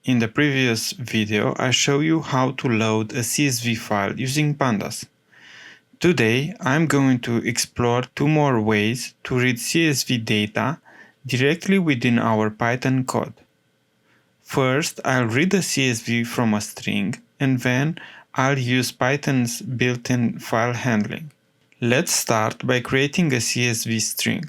In the previous video, I showed you how to load a CSV file using Pandas. Today, I'm going to explore two more ways to read CSV data directly within our Python code. First, I'll read a CSV from a string, and then I'll use Python's built-in file handling. Let's start by creating a CSV string.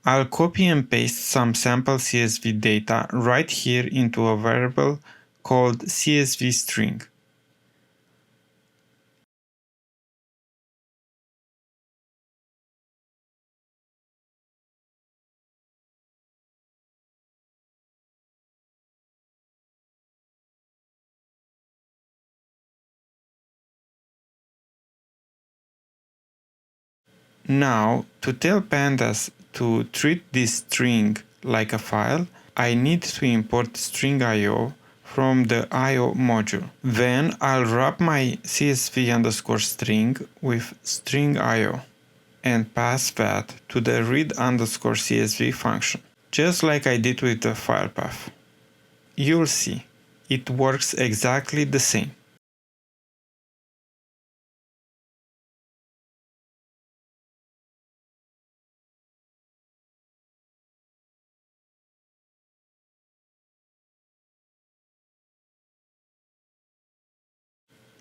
I'll copy and paste some sample CSV data right here into a variable called CSV string. Now, to tell Pandas to treat this string like a file, I need to import StringIO from the IO module. Then I'll wrap my CSV_string with StringIO and pass that to the read_CSV function, just like I did with the file path. You'll see, it works exactly the same.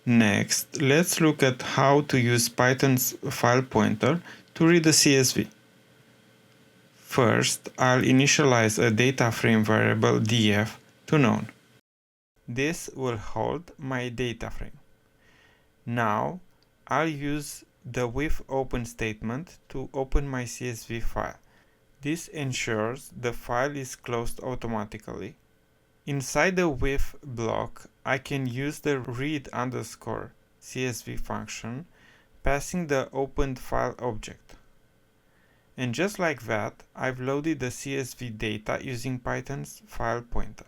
Next, let's look at how to use Python's file pointer to read a CSV. First, I'll initialize a data frame variable df to none. This will hold my data frame. Now, I'll use the with open statement to open my CSV file. This ensures the file is closed automatically. Inside the with block, I can use the read_CSV function, passing the opened file object. And just like that, I've loaded the CSV data using Python's file pointer.